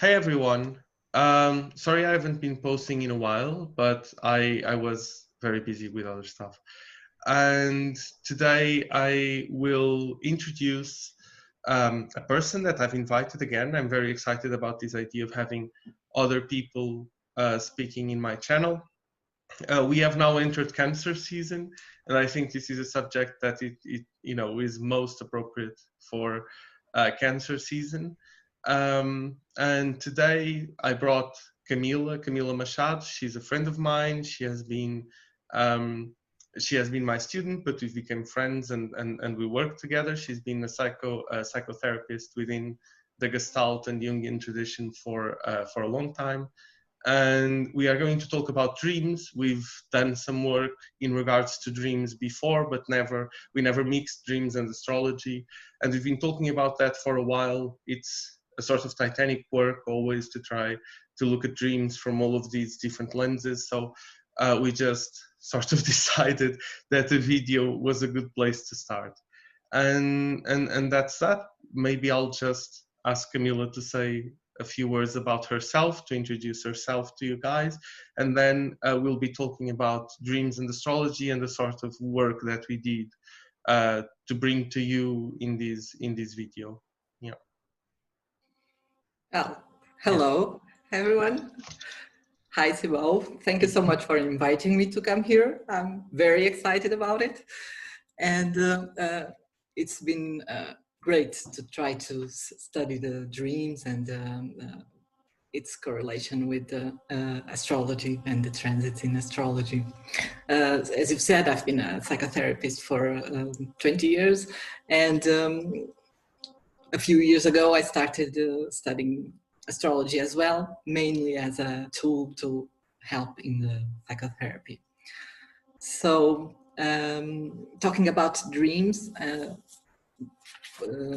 Hey everyone. Sorry I haven't been posting in a while, but I was very busy with other stuff. And today I will introduce a person that I've invited again. I'm very excited about this idea of having other people speaking in my channel. We have now entered cancer season, and I think this is a subject that it is most appropriate for cancer season. And today I brought Camila Machado. She's a friend of mine. Um, she has been my student, but we've become friends and we work together. She's been a psychotherapist within the Gestalt and Jungian tradition for a long time, and we are going to talk about dreams. We've done some work in regards to dreams before, but we never mixed dreams and astrology, and we've been talking about that for a while. It's a sort of titanic work, always to try to look at dreams from all of these different lenses. So we just sort of decided that a video was a good place to start, and that's that. Maybe I'll just ask Camila to say a few words about herself, to introduce herself to you guys, and then we'll be talking about dreams and astrology and the sort of work that we did to bring to you in this video. Yeah. Well, Yeah. hello, everyone. Hi, Sibel. Thank you so much for inviting me to come here. I'm very excited about it. And it's been great to try to study the dreams and its correlation with astrology and the transits in astrology. As you've said, I've been a psychotherapist for 20 years. And a few years ago, I started studying astrology as well, mainly as a tool to help in the psychotherapy. So, talking about dreams,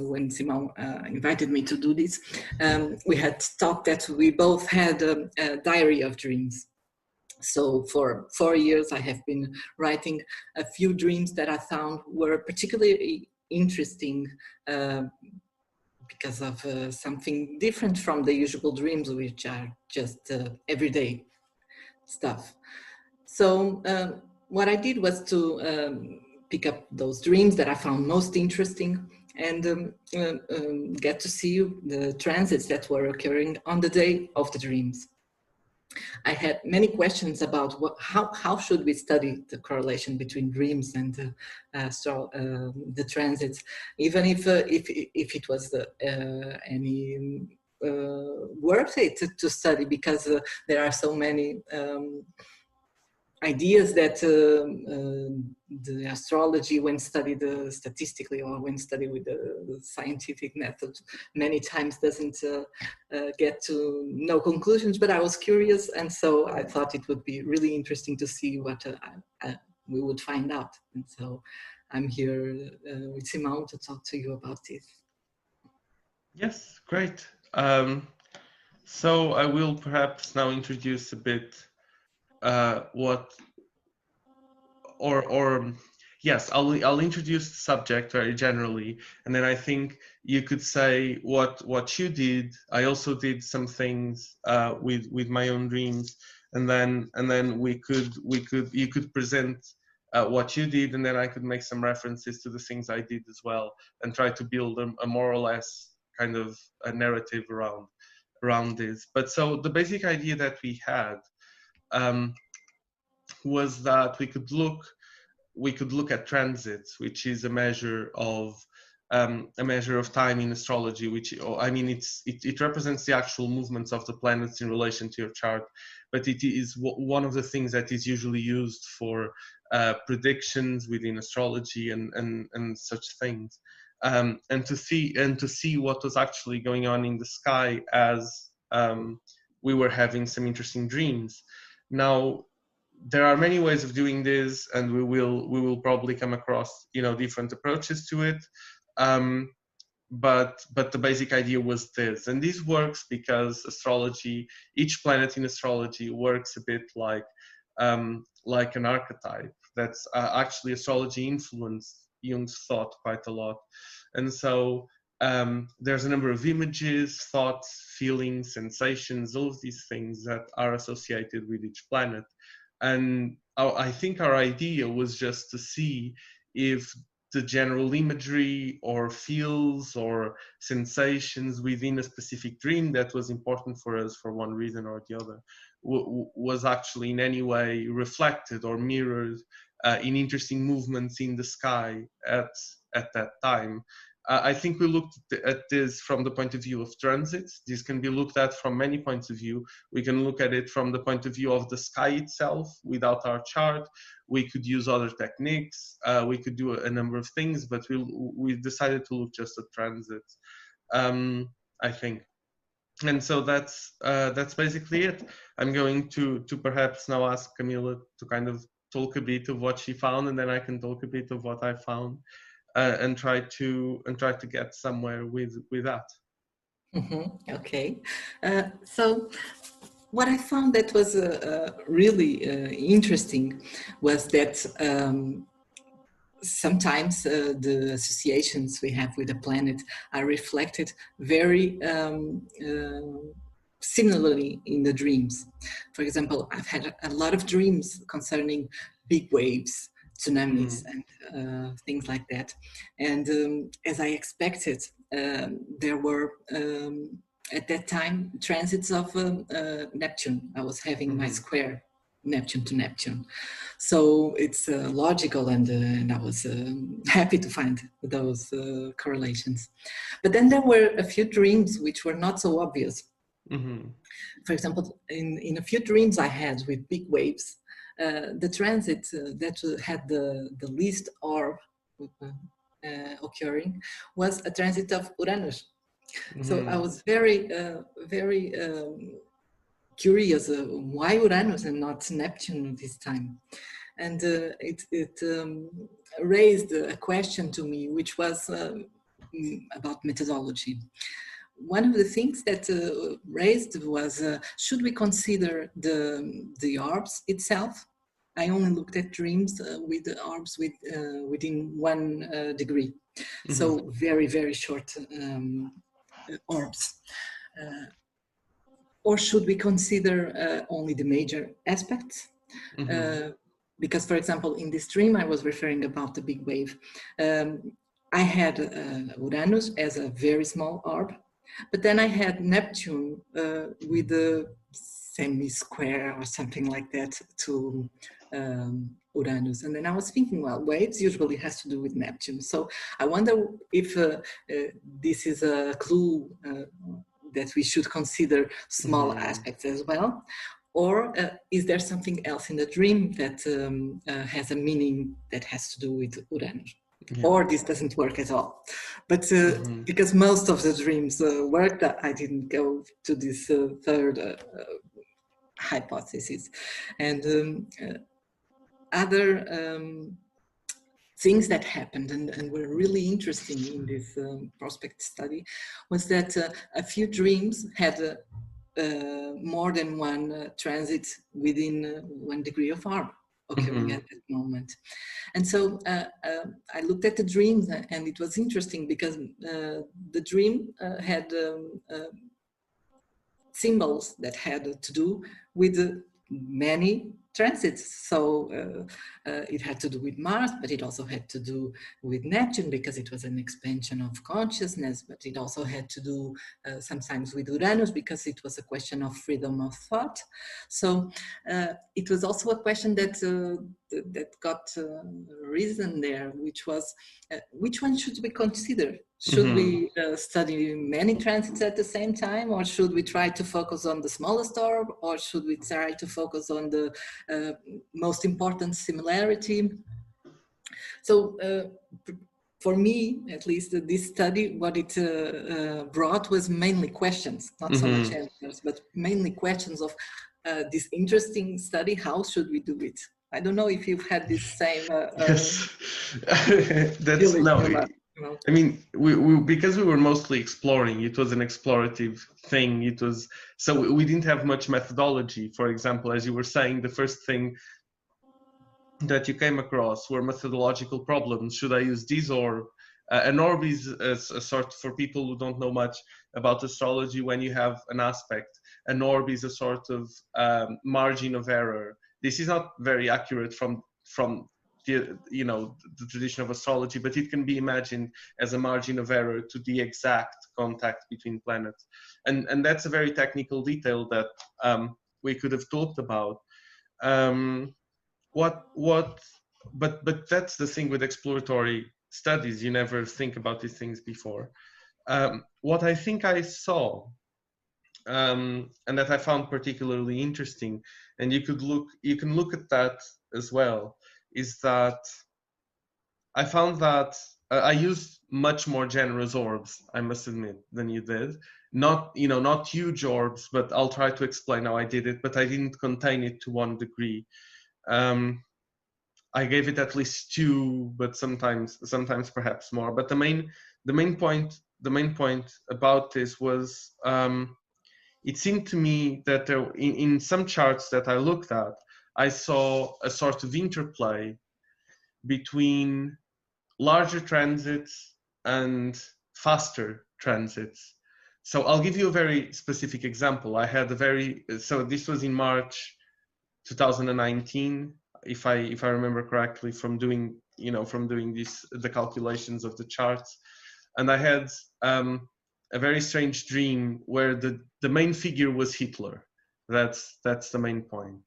when Simon invited me to do this, we had talked that we both had a diary of dreams. So for 4 years, I have been writing a few dreams that I found were particularly interesting because of something different from the usual dreams, which are just everyday stuff. So what I did was to pick up those dreams that I found most interesting and get to see the transits that were occurring on the day of the dreams. I had many questions about how should we study the correlation between dreams and the transits, even if it was any worth it to study, because there are so many ideas that the astrology, when studied statistically or when studied with the scientific method, many times doesn't get to no conclusions. But I was curious, and so I thought it would be really interesting to see what we would find out. And so I'm here with Simon to talk to you about this. Yes, great. So I will perhaps now introduce a bit what or yes, I'll introduce the subject very generally, and then I think you could say what you did. I also did some things with my own dreams, and then you could present what you did, and then I could make some references to the things I did as well, and try to build a more or less kind of a narrative around this. But so the basic idea that we had was that we could look at transits, which is a measure of time in astrology, which I mean it represents the actual movements of the planets in relation to your chart, but it is one of the things that is usually used for predictions within astrology and such things, and to see what was actually going on in the sky as we were having some interesting dreams. Now, there are many ways of doing this, and we will probably come across different approaches to it. But the basic idea was this, and this works because astrology, each planet in astrology works a bit like an archetype. That's actually astrology influenced Jung's thought quite a lot, and so there's a number of images, thoughts, feelings, sensations, all of these things that are associated with each planet. And I think our idea was just to see if the general imagery or feels or sensations within a specific dream that was important for us for one reason or the other was actually in any way reflected or mirrored in interesting movements in the sky at that time. I think we looked at this from the point of view of transits. This can be looked at from many points of view. We can look at it from the point of view of the sky itself without our chart. We could use other techniques. We could do a number of things, but we decided to look just at transits, I think. And so that's basically it. I'm going to perhaps now ask Camila to kind of talk a bit of what she found, and then I can talk a bit of what I found. And try to get somewhere with that. Okay, so what I found that was really interesting was that sometimes the associations we have with the planet are reflected very similarly in the dreams. For example, I've had a lot of dreams concerning big waves, tsunamis, and things like that. And as I expected, there were at that time transits of Neptune. I was having my square Neptune to Neptune, so it's logical, and I was happy to find those correlations. But then there were a few dreams which were not so obvious. For example, in a few dreams I had with big waves, the transit that had the least orb occurring was a transit of Uranus. So I was very curious why Uranus and not Neptune this time. And it raised a question to me, which was about methodology. One of the things that raised was, should we consider the orbs itself? I only looked at dreams with the orbs within 1 degree. So very, very short orbs. Or should we consider only the major aspects? Because, for example, in this dream I was referring about the big wave. I had Uranus as a very small orb, but then I had Neptune with a semi-square or something like that to Uranus. And then I was thinking, well, waves usually has to do with Neptune. So I wonder if this is a clue that we should consider small aspects as well. Or is there something else in the dream that has a meaning that has to do with Uranus? Yeah. Or this doesn't work at all. But because most of the dreams worked, I didn't go to this third hypothesis. And other things that happened and were really interesting in this prospect study was that a few dreams had more than one transit within 1 degree of orb occurring at that moment. And so I looked at the dreams, and it was interesting because the dream had symbols that had to do with many transits. So it had to do with Mars, but it also had to do with Neptune because it was an expansion of consciousness, but it also had to do sometimes with Uranus because it was a question of freedom of thought. So it was also a question that that got reason there, which was which one should we consider? Should we study many transits at the same time, or should we try to focus on the smallest orb, or should we try to focus on the most important similarity? So for me, at least, this study, what it brought was mainly questions, not so much answers, but mainly questions of this interesting study, how should we do it? I don't know if you've had this same... yes, that's no. I mean, we because we were mostly exploring, it was an explorative thing. It was, so we didn't have much methodology. For example, as you were saying, the first thing that you came across were methodological problems. Should I use this orb An orb is a sort, for people who don't know much about astrology, when you have an aspect, an orb is a sort of margin of error. This is not very accurate from the, the tradition of astrology, but it can be imagined as a margin of error to the exact contact between planets, and that's a very technical detail that we could have talked about. But that's the thing with exploratory studies. You never think about these things before. What I think I saw, and that I found particularly interesting, and you can look at that as well, is that I found that I used much more generous orbs, I must admit, than you did. Not huge orbs, but I'll try to explain how I did it. But I didn't contain it to 1 degree. I gave it at least 2, but sometimes perhaps more. But the main point about this was, it seemed to me that in some charts that I looked at, I saw a sort of interplay between larger transits and faster transits. So I'll give you a very specific example. I had so this was in March 2019, if I remember correctly, from doing the calculations of the charts, and I had a very strange dream where the main figure was Hitler. That's the main point.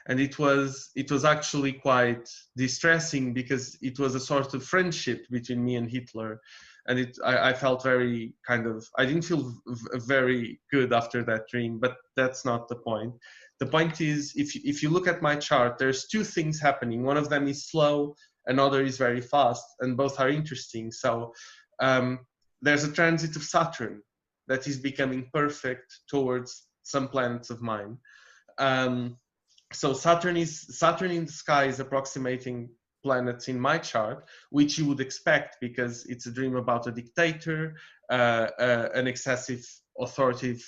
And it was actually quite distressing, because it was a sort of friendship between me and Hitler, and I felt very I didn't feel very good after that dream. But that's not the point. The point is, if you look at my chart, there's 2 things happening. One of them is slow, another is very fast, and both are interesting. So there's a transit of Saturn that is becoming perfect towards some planets of mine. So Saturn in the sky is approximating planets in my chart, which you would expect, because it's a dream about a dictator, an excessive authoritative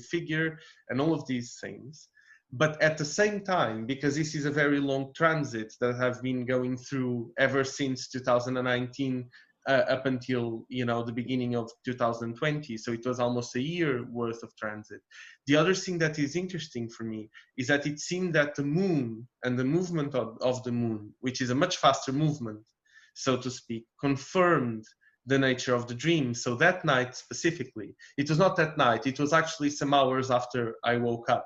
figure, and all of these things. But at the same time, because this is a very long transit that have been going through ever since 2019, up until the beginning of 2020, so it was almost a year worth of transit. The other thing that is interesting for me is that it seemed that the moon and the movement of the moon, which is a much faster movement, so to speak, confirmed the nature of the dream. So that night specifically, it was not that night, it was actually some hours after I woke up,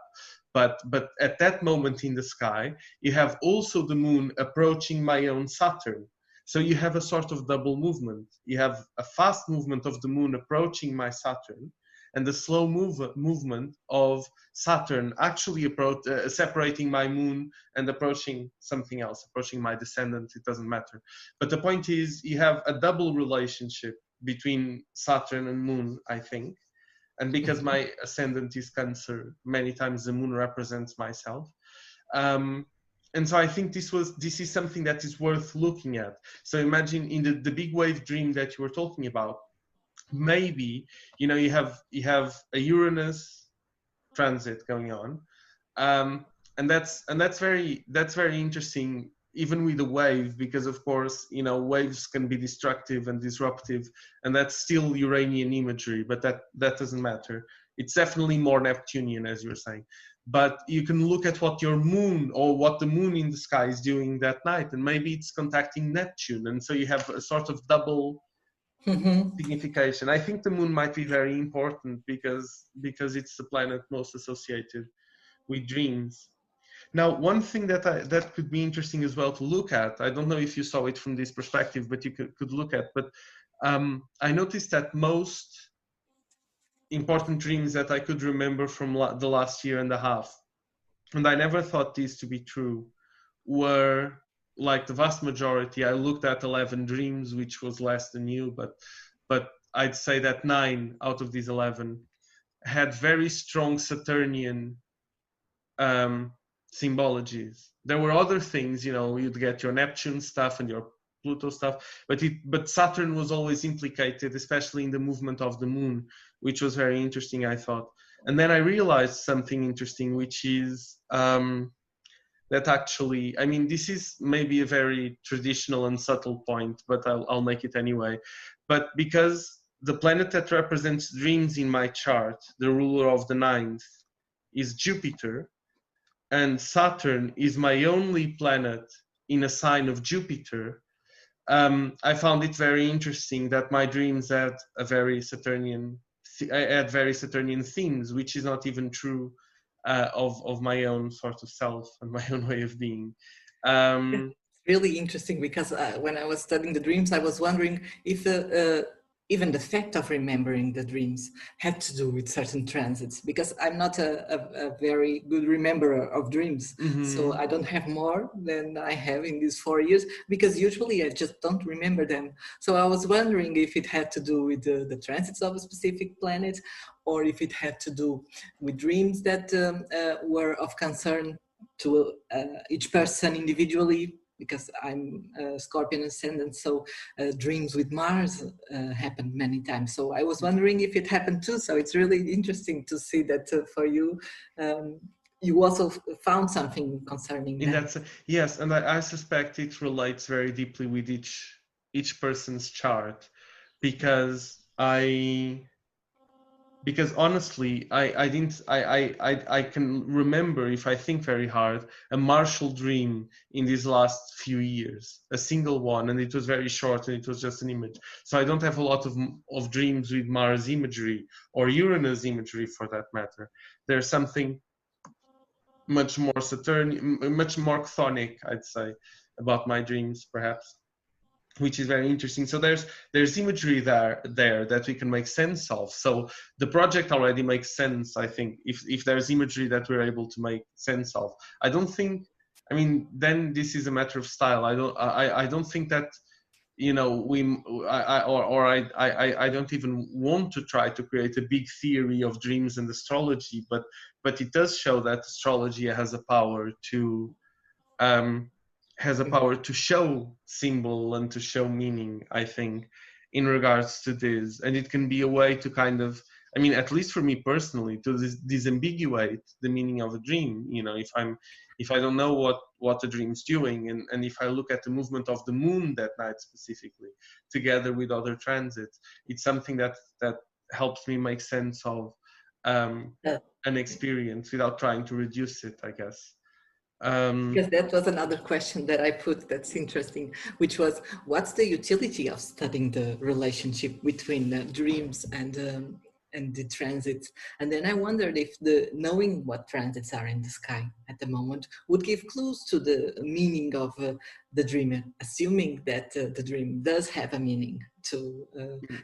but at that moment in the sky, you have also the moon approaching my own Saturn. So you have a sort of double movement. You have a fast movement of the moon approaching my Saturn, and the slow movement of Saturn actually separating my moon and approaching something else, approaching my descendant. It doesn't matter. But the point is, you have a double relationship between Saturn and moon, I think. And because my ascendant is Cancer, many times the moon represents myself. And so I think this is something that is worth looking at. So imagine in the big wave dream that you were talking about, maybe you have a Uranus transit going on, and that's very interesting, even with the wave, because of course waves can be destructive and disruptive, and that's still Uranian imagery, but that doesn't matter. It's definitely more Neptunian, as you were saying. But you can look at what your moon, or what the moon in the sky is doing that night, and maybe it's contacting Neptune, and so you have a sort of double signification. I think the moon might be very important because it's the planet most associated with dreams. Now, one thing that could be interesting as well to look at, I don't know if you saw it from this perspective, but you could look at, but I noticed that most important dreams that I could remember from the last year and a half, and I never thought these to be true, were like the vast majority. I looked at 11 dreams, which was less than you, but I'd say that 9 out of these 11 had very strong Saturnian symbologies. There were other things, you'd get your Neptune stuff and your Pluto stuff, but Saturn was always implicated, especially in the movement of the moon, which was very interesting, I thought. And then I realized something interesting, which is that that actually, I mean, this is maybe a very traditional and subtle point, but I'll make it anyway. But because the planet that represents dreams in my chart, the ruler of the ninth, is Jupiter, and Saturn is my only planet in a sign of Jupiter, I found it very interesting that my dreams had very Saturnian themes, which is not even true of my own sort of self and my own way of being. It's really interesting because when I was studying the dreams, I was wondering if even the fact of remembering the dreams had to do with certain transits, because I'm not a very good rememberer of dreams. So I don't have more than I have in these 4 years, because usually I just don't remember them. So I was wondering if it had to do with the transits of a specific planet, or if it had to do with dreams that were of concern to each person individually, because I'm a Scorpion ascendant, so dreams with Mars happen many times. So I was wondering if it happened too. So it's really interesting to see that for you, you also found something concerning that. Yes, and I suspect it relates very deeply with each person's chart, because honestly, I can remember, if I think very hard, a martial dream in these last few years, a single one, and it was very short and it was just an image. So I don't have a lot of dreams with Mars imagery or Uranus imagery for that matter. There's something much more Saturn, much more chthonic, I'd say, about my dreams, perhaps, which is very interesting. So there's imagery there that we can make sense of. So the project already makes sense, I think, if there's imagery that we're able to make sense of. I don't think, I mean, then this is a matter of style. I don't think that, you know, I don't even want to try to create a big theory of dreams and astrology, but it does show that astrology has a power to show symbol and to show meaning, I think, in regards to this. And it can be a way to kind of, I mean, at least for me personally, to disambiguate the meaning of a dream. You know, if I don't know what the dream's doing, and if I look at the movement of the moon that night specifically, together with other transits, it's something that helps me make sense of an experience without trying to reduce it, I guess. Because that was another question that I put that's interesting, which was, what's the utility of studying the relationship between dreams and the transits? And then I wondered if knowing what transits are in the sky at the moment would give clues to the meaning of the dream, assuming that the dream does have a meaning, to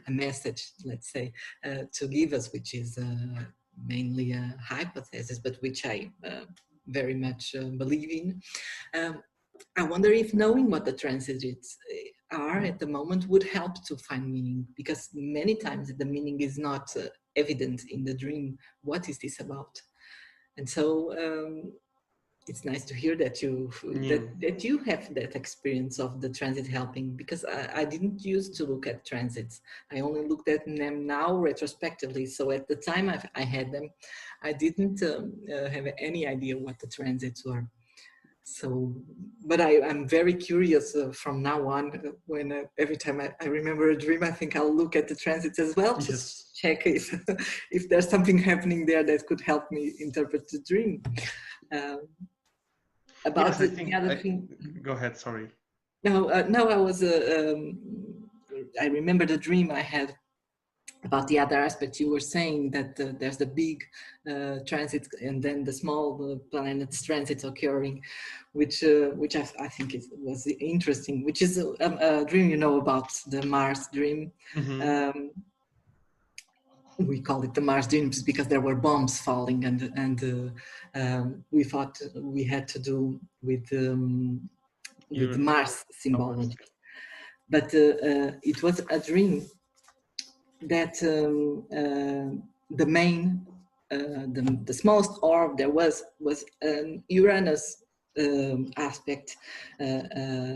a message, let's say, to give us, which is mainly a hypothesis, but which I very much believe in. I wonder if knowing what the transits are at the moment would help to find meaning, because many times the meaning is not evident in the dream. What is this about? And so it's nice to hear that you have that experience of the transit helping, because I didn't used to look at transits. I only looked at them now retrospectively. So at the time I had them, I didn't have any idea what the transits were. So, but I'm very curious from now on, when every time I remember a dream, I think I'll look at the transits as well to check if there's something happening there that could help me interpret the dream. About the other thing. Go ahead, sorry. No, I was, I remember the dream I had about the other aspect. You were saying that there's the big transit and then the small planets transit occurring, which I think was interesting, which is a dream, you know, about the Mars dream. Mm-hmm. We call it the Mars dreams because there were bombs falling, and we thought we had to do with Mars symbology. But it was a dream that the main, the smallest orb there was Uranus aspect,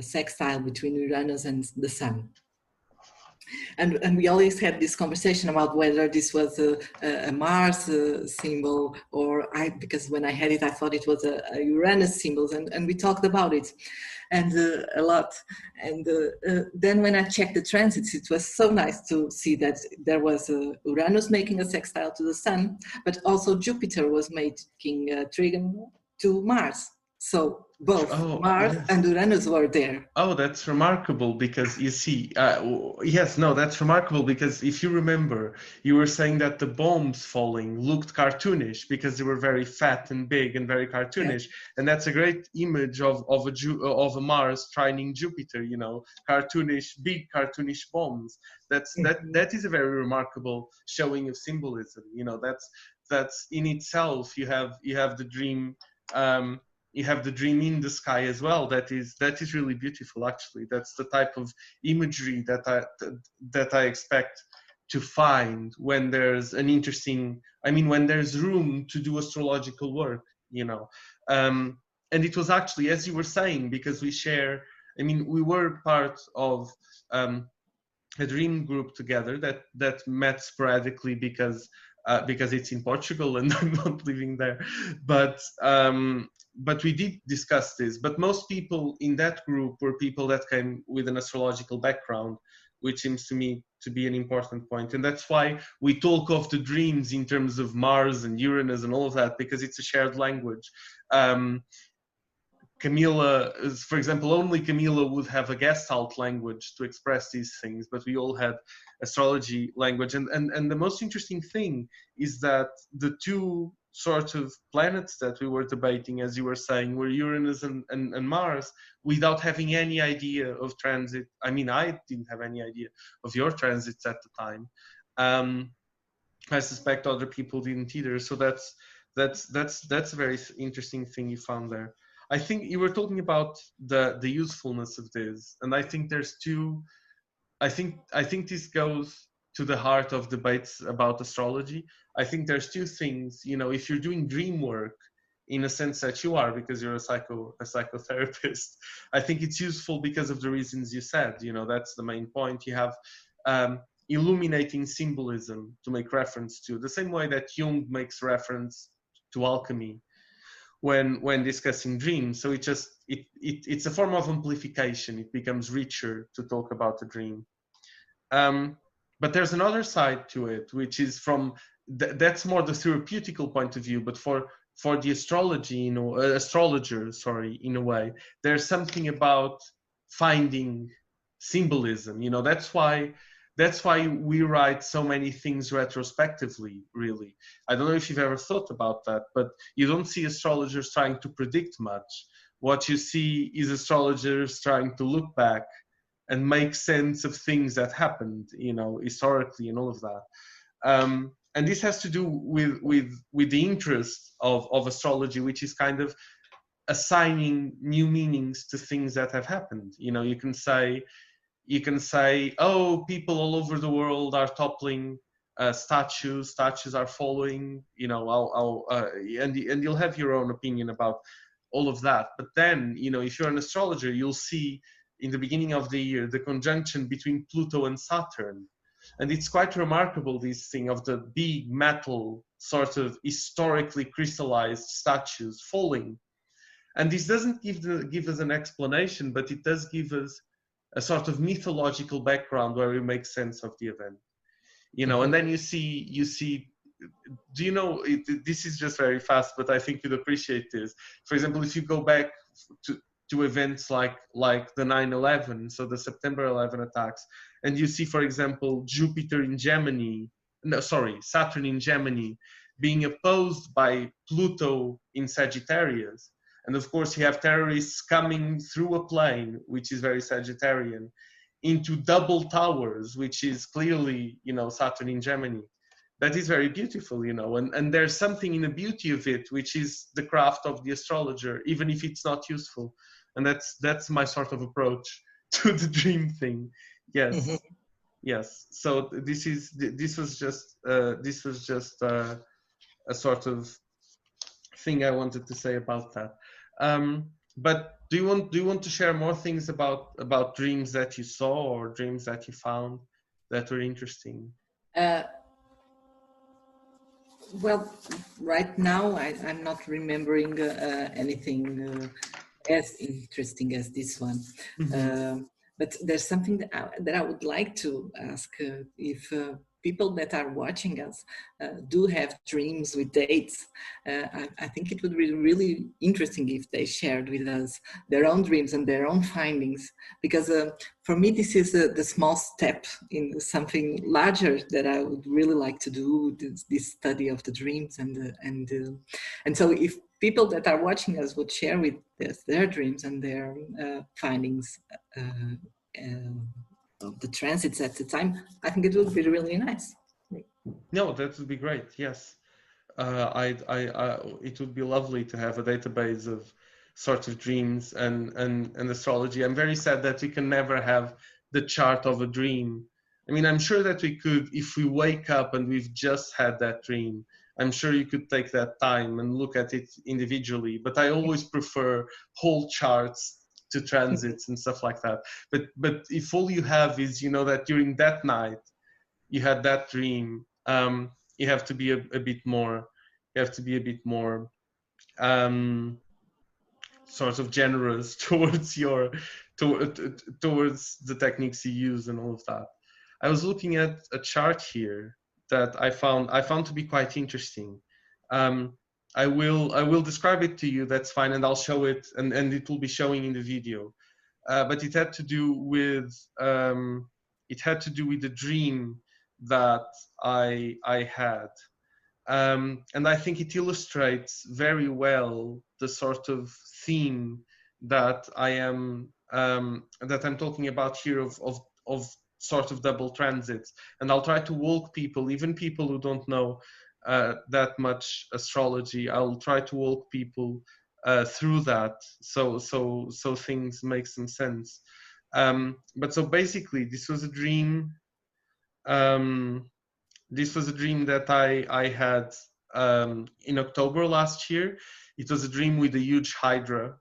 sextile between Uranus and the Sun. And we always had this conversation about whether this was a Mars symbol, or because when I had it, I thought it was a Uranus symbol, and we talked about it and a lot. And then when I checked the transits, it was so nice to see that there was Uranus making a sextile to the Sun, but also Jupiter was making a trigon to Mars. So both Mars yes. and Uranus were there. Oh, that's remarkable because you see, yes, no, that's remarkable because if you remember, you were saying that the bombs falling looked cartoonish because they were very fat and big and very cartoonish, and that's a great image of a Mars trining Jupiter, you know, cartoonish, big cartoonish bombs. That is a very remarkable showing of symbolism. You know, that's in itself. You have the dream. You have the dream in the sky as well. That is really beautiful. Actually, that's the type of imagery that I expect to find when there's an interesting. I mean, when there's room to do astrological work, you know. And it was actually, as you were saying, because we share. I mean, we were part of a dream group together that met sporadically because it's in Portugal and I'm not living there. But we did discuss this. But most people in that group were people that came with an astrological background, which seems to me to be an important point. And that's why we talk of the dreams in terms of Mars and Uranus and all of that, because it's a shared language. Camila, for example, only Camila would have a Gestalt language to express these things, but we all had astrology language. And the most interesting thing is that the two sort of planets that we were debating, as you were saying, were Uranus and Mars, without having any idea of transit. I mean, I didn't have any idea of your transits at the time. I suspect other people didn't either. So that's a very interesting thing you found there. I think you were talking about the usefulness of this, and I think there's two. I think this goes to the heart of debates about astrology. I think there's two things. You know, if you're doing dream work, in a sense that you are, because you're a psychotherapist, I think it's useful because of the reasons you said. You know, that's the main point. You have illuminating symbolism to make reference to, the same way that Jung makes reference to alchemy when discussing dreams. So it's a form of amplification. It becomes richer to talk about the dream. But there's another side to it, which is from that's more the theoretical point of view. But for the astrology, you know, astrologer, sorry, in a way, there's something about finding symbolism. You know, that's why we write so many things retrospectively, really. I don't know if you've ever thought about that, but you don't see astrologers trying to predict much. What you see is astrologers trying to look back and make sense of things that happened, you know, historically and all of that. And this has to do with the interest of astrology, which is kind of assigning new meanings to things that have happened. You know, you can say, oh, people all over the world are toppling statues are falling, you know, and you'll have your own opinion about all of that. But then, you know, if you're an astrologer, you'll see in the beginning of the year the conjunction between Pluto and Saturn. And it's quite remarkable, this thing of the big metal sort of historically crystallized statues falling. And this doesn't give us an explanation, but it does give us a sort of mythological background where we make sense of the event, you know. And then you see, do you know, this is just very fast, but I think you'd appreciate this. For example, if you go back to events like the 9/11, so the September 11 attacks, and you see, for example, Saturn in Gemini being opposed by Pluto in Sagittarius. And of course, you have terrorists coming through a plane, which is very Sagittarian, into double towers, which is clearly, you know, Saturn in Gemini. That is very beautiful, you know, and there's something in the beauty of it, which is the craft of the astrologer, even if it's not useful. And that's my sort of approach to the dream thing. Yes, yes. So this was just a sort of thing I wanted to say about that. But do you want to share more things about dreams that you saw or dreams that you found? that were interesting? Uh, well, right now I'm not remembering anything as interesting as this one. Mm-hmm. But there's something that I would like to ask if people that are watching us do have dreams with dates. I think it would be really interesting if they shared with us their own dreams and their own findings, because for me, this is the small step in something larger that I would really like to do, this study of the dreams. And so if people that are watching us would share with us their dreams and their findings of the transits at the time, I think it would be really nice. No, that would be great. Yes. It would be lovely to have a database of sort of dreams and astrology. I'm very sad that we can never have the chart of a dream. I mean, I'm sure that we could, if we wake up and we've just had that dream, I'm sure you could take that time and look at it individually. But I always prefer whole charts to transits and stuff like that. But if all you have is, you know, that during that night you had that dream, you have to be a bit more, you have to be a bit more sort of generous towards your towards the techniques you use and all of that. I was looking at a chart here that I found to be quite interesting. um, I will describe it to you, that's fine, and I'll show it, and it will be showing in the video. But it had to do with the dream that I had. And I think it illustrates very well the sort of theme that I'm talking about here, of sort of double transits. And I'll try to walk people, even people who don't know that much astrology. I'll try to walk people through that, so things make some sense. But so basically, this was a dream. Um, this was a dream that I had in October last year. It was a dream with a huge hydra.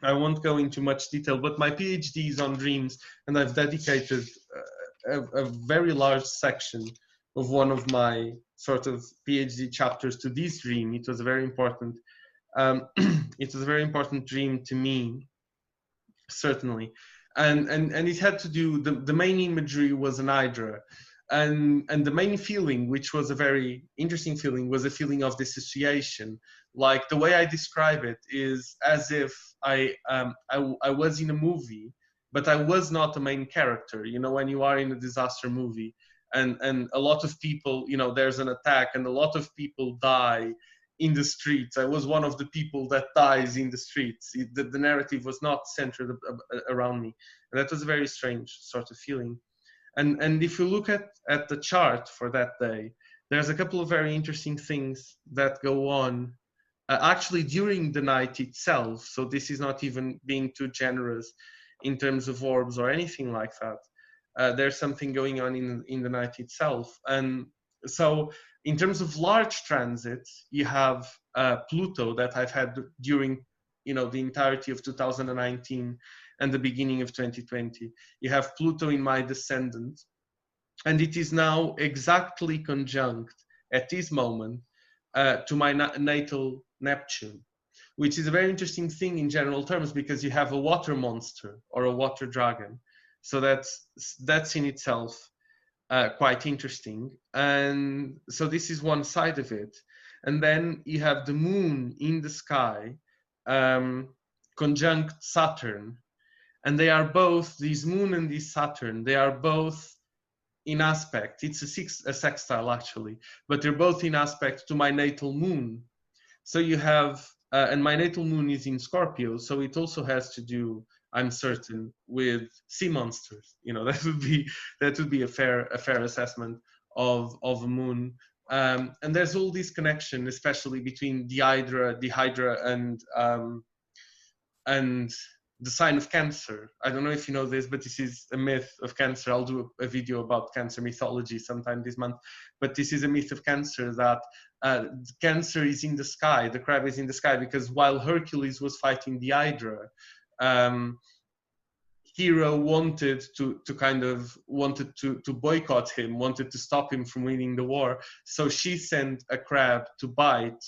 I won't go into much detail, but my PhD is on dreams, and I've dedicated a very large section of one of my sort of PhD chapters to this dream. It was a very important. It was a very important dream to me, certainly. And it had to do, the main imagery was an hydra, and the main feeling, which was a very interesting feeling, was a feeling of dissociation. Like, the way I describe it is as if I was in a movie, but I was not the main character. You know, when you are in a disaster movie, and a lot of people, you know, there's an attack and a lot of people die in the streets. I was one of the people that dies in the streets. The narrative was not centered around me. And that was a very strange sort of feeling. And if you look at the chart for that day, there's a couple of very interesting things that go on actually during the night itself. So this is not even being too generous in terms of orbs or anything like that. There's something going on in the night itself. And so in terms of large transits, you have Pluto that I've had during, you know, the entirety of 2019 and the beginning of 2020. You have Pluto in my descendant, and it is now exactly conjunct at this moment to my natal Neptune, which is a very interesting thing in general terms, because you have a water monster or a water dragon. So that's in itself quite interesting. And so this is one side of it. And then you have the moon in the sky, conjunct Saturn. And they are both, this moon and this Saturn, they are both in aspect. It's a sextile actually, but they're both in aspect to my natal moon. So you have, and my natal moon is in Scorpio, so it also has to do, I'm certain, with sea monsters. You know, that would be a fair assessment of a moon. And there's all this connection, especially between the Hydra and the sign of Cancer. I don't know if you know this, but this is a myth of Cancer. I'll do a video about Cancer mythology sometime this month. But this is a myth of Cancer, that Cancer is in the sky, the crab is in the sky, because while Hercules was fighting the Hydra, hero wanted to boycott him, wanted to stop him from winning the war. So she sent a crab to bite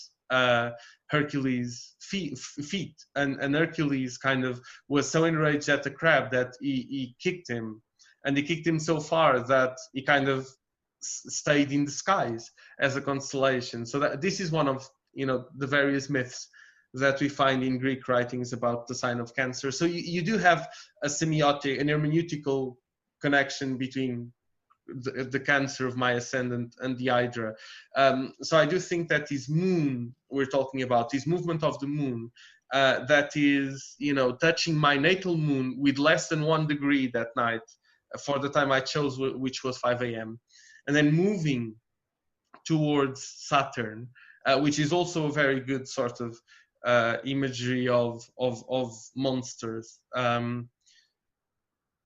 Hercules' feet, and Hercules kind of was so enraged at the crab that he kicked him, and he kicked him so far that he kind of stayed in the skies as a constellation. So that this is one of the various myths that we find in Greek writings about the sign of Cancer. So you do have a semiotic, an hermeneutical connection between the Cancer of my ascendant and the Hydra. So I do think that this moon we're talking about, this movement of the moon, that is, touching my natal moon with less than 1 degree that night for the time I chose, which was 5 a.m. And then moving towards Saturn, which is also a very good sort of imagery of monsters,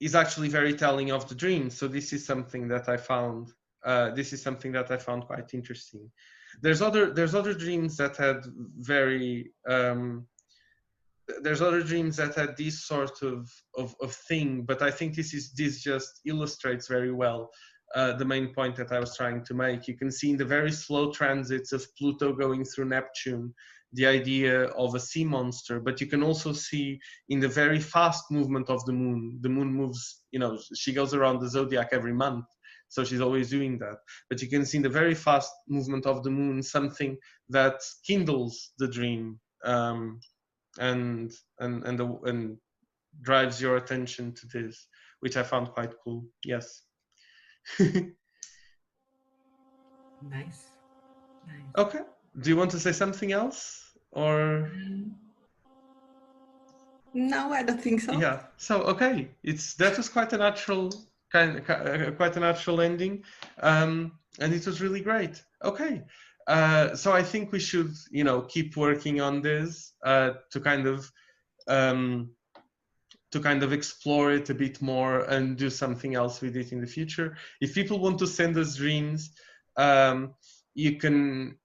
is actually very telling of the dream. So this is something that I found. Quite interesting. There's other dreams that had this sort of thing, but I think this just illustrates very well the main point that I was trying to make. You can see in the very slow transits of Pluto going through Neptune the idea of a sea monster, but you can also see in the very fast movement of the moon. The moon moves, she goes around the zodiac every month, so she's always doing that. But you can see in the very fast movement of the moon something that kindles the dream, and drives your attention to this, which I found quite cool. Yes. Nice. Okay. Do you want to say something else, or? No, I don't think so. Yeah. So okay, that was quite a natural quite a natural ending, and it was really great. Okay. So I think we should, keep working on this to kind of explore it a bit more and do something else with it in the future. If people want to send us dreams, you can.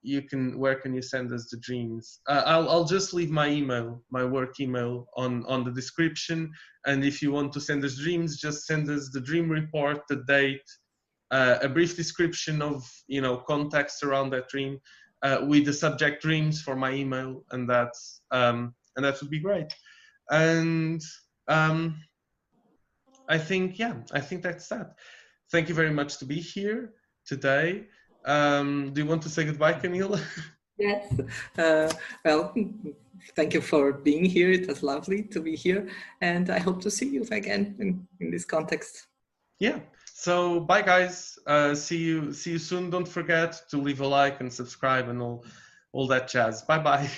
Where can you send us the dreams? I'll just leave my email, my work email, on the description. And if you want to send us dreams, just send us the dream report, the date, a brief description of context around that dream, with the subject dreams for my email, and that would be great. And I think that's that. Thank you very much to be here today. Do you want to say goodbye, Camila? Yes. Well, thank you for being here. It was lovely to be here, and I hope to see you again in this context. Yeah. So bye, guys. See you soon. Don't forget to leave a like and subscribe and all that jazz. Bye bye.